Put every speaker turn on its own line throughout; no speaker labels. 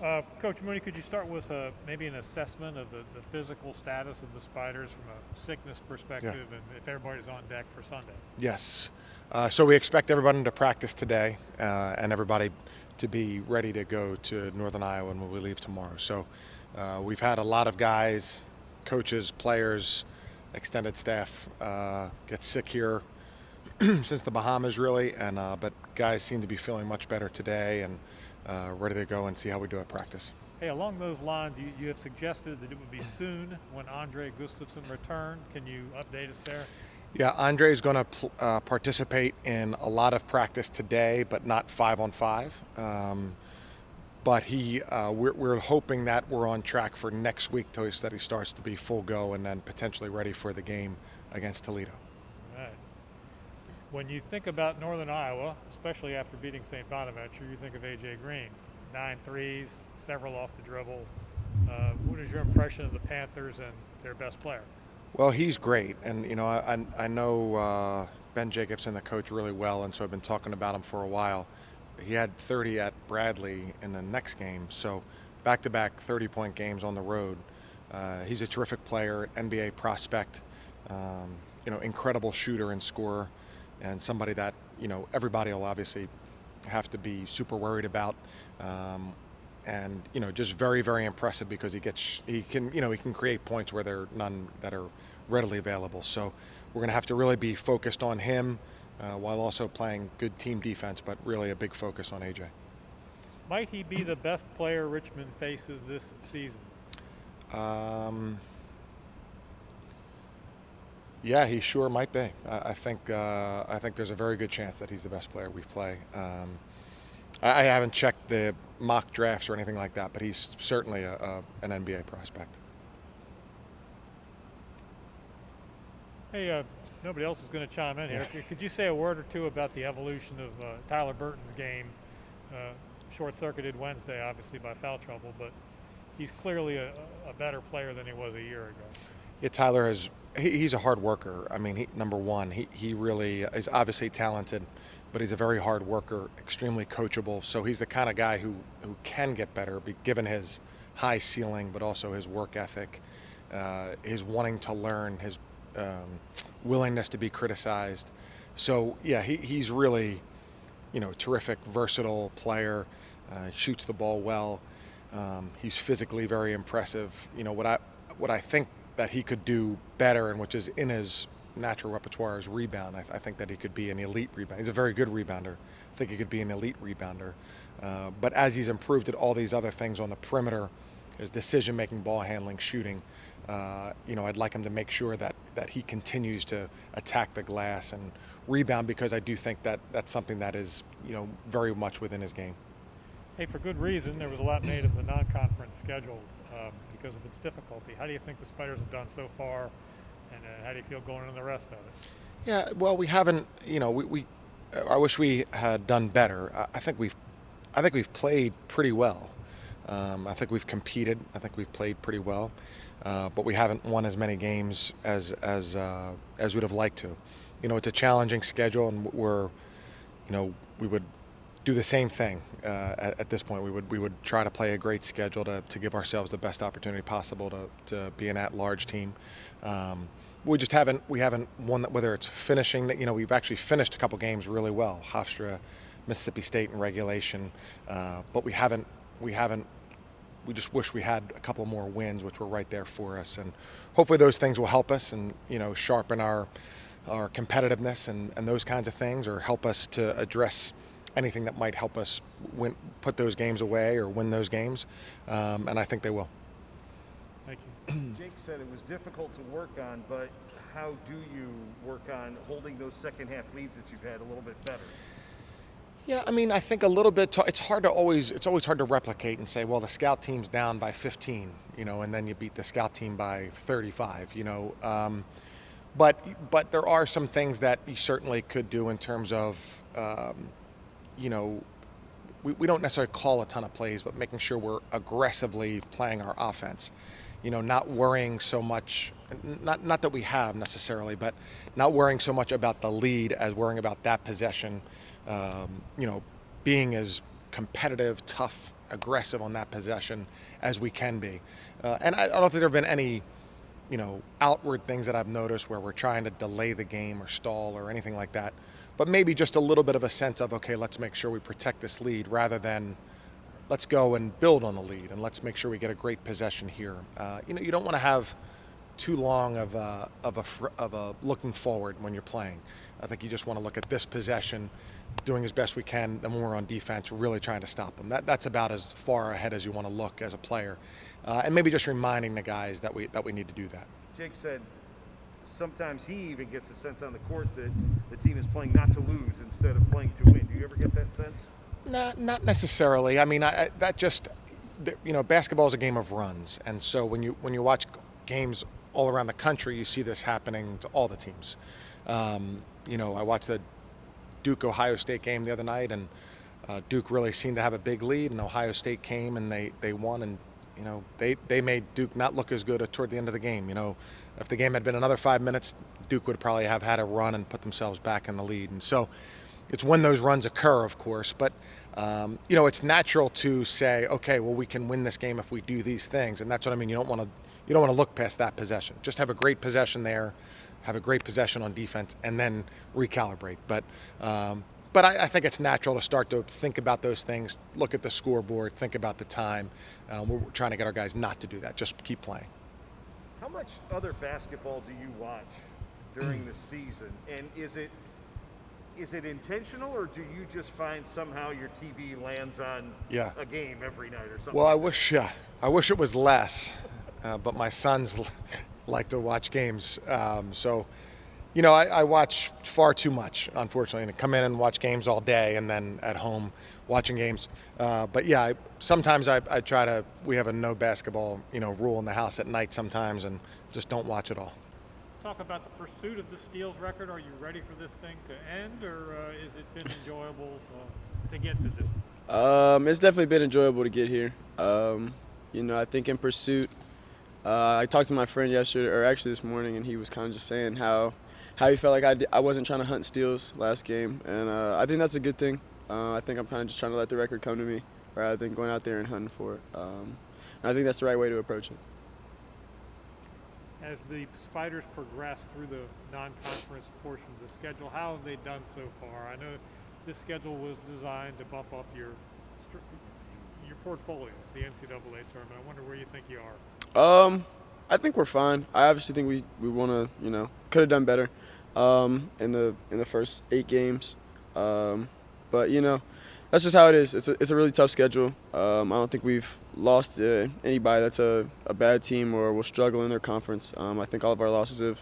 Coach Mooney, could you start with maybe an assessment of the physical status of the Spiders from a sickness
Yeah.
perspective and if everybody's on deck for Sunday?
Yes. So we expect everybody to practice today and everybody to be ready to go to Northern Iowa when we leave tomorrow. So we've had a lot of guys, coaches, players, extended staff get sick here since the Bahamas, really. And but guys seem to be feeling much better today and ready to go and see how we do at practice.
Hey, along those lines, you had suggested that it would be soon when Andre Gustafson returned. Can you update us there?
Yeah, Andre is going to participate in a lot of practice today, but not 5-on-5. But we're hoping that we're on track for next week that he starts to be full go and then potentially ready for the game against Toledo.
All right. When you think about Northern Iowa, especially after beating St. Bonaventure, you think of A.J. Green. 9 threes, several off the dribble. What is your impression of the Panthers and their best player?
Well, he's great, and I know Ben Jacobson, the coach, really well, and so I've been talking about him for a while. He had 30 at Bradley in the next game, so back-to-back 30-point games on the road. He's a terrific player, NBA prospect, incredible shooter and scorer, and somebody that everybody will obviously have to be super worried about. And just very, very impressive because he can create points where there are none that are readily available. So we're going to have to really be focused on him while also playing good team defense, but really a big focus on AJ.
Might he be the best player Richmond faces this season?
Yeah, he sure might be. I think there's a very good chance that he's the best player we play. I haven't checked the mock drafts or anything like that, but he's certainly an NBA prospect.
Hey, nobody else is going to chime in here. Could you say a word or two about the evolution of Tyler Burton's game? Short-circuited Wednesday, obviously, by foul trouble, but he's clearly a better player than he was a year ago.
Yeah, Tyler he's a hard worker. I mean, number one, he really is obviously talented, but he's a very hard worker, extremely coachable. So he's the kind of guy who can get better, given his high ceiling, but also his work ethic, his wanting to learn, his willingness to be criticized. So yeah, he's really, terrific, versatile player. Shoots the ball well. He's physically very impressive. What I think that he could do better, and which is in his natural repertoire, is rebound. I think that he could be an elite rebounder. He's a very good rebounder. I think he could be an elite rebounder. But as he's improved at all these other things on the perimeter, his decision-making, ball handling, shooting, I'd like him to make sure that he continues to attack the glass and rebound, because I do think that that's something that is, very much within his game.
Hey, for good reason, there was a lot made of the non-conference schedule because of its difficulty. How do you think the Spiders have done so far, and how do you feel going into the rest of it?
Yeah, well, we haven't. I wish we had done better. I think we've played pretty well. I think we've competed. I think we've played pretty well, but we haven't won as many games as we'd have liked to. It's a challenging schedule, and we would do the same thing at this point. We would try to play a great schedule to give ourselves the best opportunity possible to be an at-large team. We haven't won that, whether it's finishing. We've actually finished a couple games really well. Hofstra, Mississippi State in regulation, but we haven't. We just wish we had a couple more wins, which were right there for us, and hopefully those things will help us and sharpen our competitiveness and those kinds of things, or help us to address anything that might help us put those games away or win those games, and I think they will.
Thank you.
Jake said it was difficult to work on, but how do you work on holding those second half leads that you've had a little bit better?
Yeah, I mean, I think a little bit. It's always hard to replicate and say, well, the scout team's down by 15, and then you beat the scout team by 35, But there are some things that you certainly could do in terms of, we don't necessarily call a ton of plays, but making sure we're aggressively playing our offense. Not worrying so much, not that we have necessarily, but not worrying so much about the lead as worrying about that possession. Being as competitive, tough, aggressive on that possession as we can be. And I don't think there have been any, outward things that I've noticed where we're trying to delay the game or stall or anything like that. But maybe just a little bit of a sense of, okay, let's make sure we protect this lead rather than let's go and build on the lead and let's make sure we get a great possession here. You don't want to have too long of a looking forward when you're playing. I think you just want to look at this possession, doing as best we can, and when we're on defense, really trying to stop them. That's about as far ahead as you want to look as a player, and maybe just reminding the guys that we need to do that.
Jake said sometimes he even gets a sense on the court that the team is playing not to lose instead of playing to win. Do you ever get that sense?
Not necessarily. I mean, basketball is a game of runs, and so when you watch games all around the country, you see this happening to all the teams. I watched the Duke-Ohio State game the other night, and Duke really seemed to have a big lead, and Ohio State came and they won, and they made Duke not look as good toward the end of the game. If the game had been another 5 minutes, Duke would probably have had a run and put themselves back in the lead. And so it's when those runs occur, of course, but it's natural to say, okay, well, we can win this game if we do these things, and that's what I mean. You don't want to look past that possession. Just have a great possession there, have a great possession on defense, and then recalibrate. But I think it's natural to start to think about those things, look at the scoreboard, think about the time. We're trying to get our guys not to do that. Just keep playing.
How much other basketball do you watch during the season? And is it intentional, or do you just find somehow your TV lands on a game every night or something?
Well, I wish it was less, but my sons like to watch games. I watch far too much, unfortunately, and come in and watch games all day and then at home watching games. Sometimes I try to, we have a no basketball, rule in the house at night sometimes, and just don't watch it all.
Talk about the pursuit of the steals record. Are you ready for this thing to end, or has it been enjoyable to get to this?
It's definitely been enjoyable to get here. I think in pursuit, I talked to my friend yesterday, or actually this morning, and he was kind of just saying how he felt like I wasn't trying to hunt steals last game, and I think that's a good thing. I think I'm kind of just trying to let the record come to me rather than going out there and hunting for it. And I think that's the right way to approach it.
As the Spiders progress through the non-conference portion of the schedule, how have they done so far? I know this schedule was designed to bump up your portfolio, the NCAA tournament. I wonder where you think you are.
I think we're fine. I obviously think we want to, could have done better in the first 8 games. But that's just how it is. It's a really tough schedule. I don't think we've lost anybody that's a bad team or will struggle in their conference. I think all of our losses have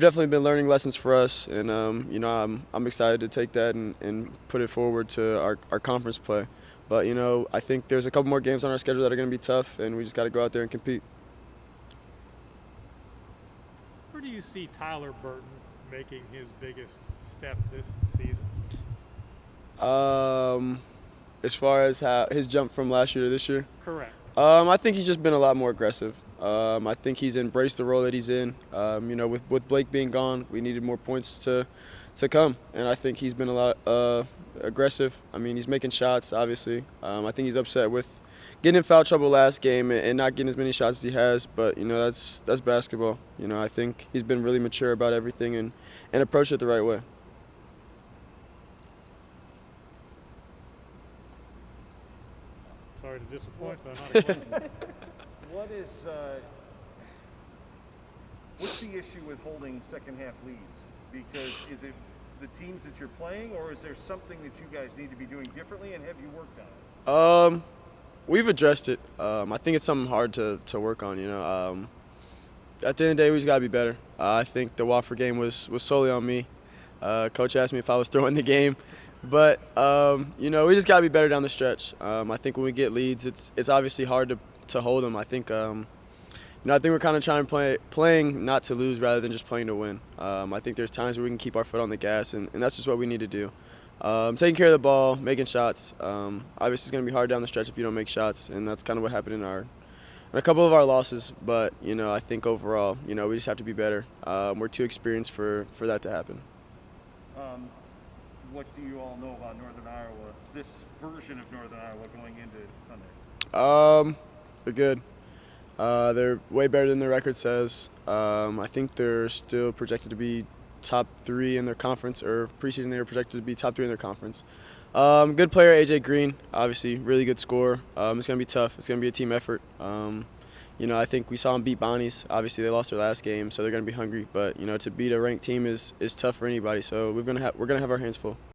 definitely been learning lessons for us, and I'm excited to take that and put it forward to our conference play. But I think there's a couple more games on our schedule that are going to be tough, and we just got to go out there and compete.
Where do you see Tyler Burton making his biggest step this season?
As far as how his jump from last year to this year?
Correct.
I think he's just been a lot more aggressive. I think he's embraced the role that he's in. With Blake being gone, we needed more points to come, and I think he's been a lot aggressive. I mean, he's making shots, obviously. I think he's upset with getting in foul trouble last game and not getting as many shots as he has, but that's basketball. I think he's been really mature about everything and approached it the right way.
Sorry to disappoint, but not a question.
What's the issue with holding second half leads? Because is it the teams that you're playing, or is there something that you guys need to be doing differently, and have you worked on it?
We've addressed it. I think it's something hard to work on. At the end of the day, we just gotta be better. I think the Wofford game was solely on me. Coach asked me if I was throwing the game. But, we just got to be better down the stretch. I think when we get leads, it's obviously hard to hold them. I think, I think we're kind of playing not to lose rather than just playing to win. I think there's times where we can keep our foot on the gas, and that's just what we need to do. Taking care of the ball, making shots. Obviously, it's going to be hard down the stretch if you don't make shots, and that's kind of what happened in a couple of our losses. But, I think overall, we just have to be better. We're too experienced for that to happen.
What do you all know about Northern Iowa, this version of Northern Iowa going into Sunday?
They're good. They're way better than their record says. I think they're still projected to be top 3 in their conference, or preseason they were projected to be top 3 in their conference. Good player, AJ Green, obviously, really good scorer. It's going to be tough. It's going to be a team effort. I think we saw them beat Bonnie's. Obviously, they lost their last game, so they're going to be hungry. But, to beat a ranked team is tough for anybody, so we're going to have our hands full.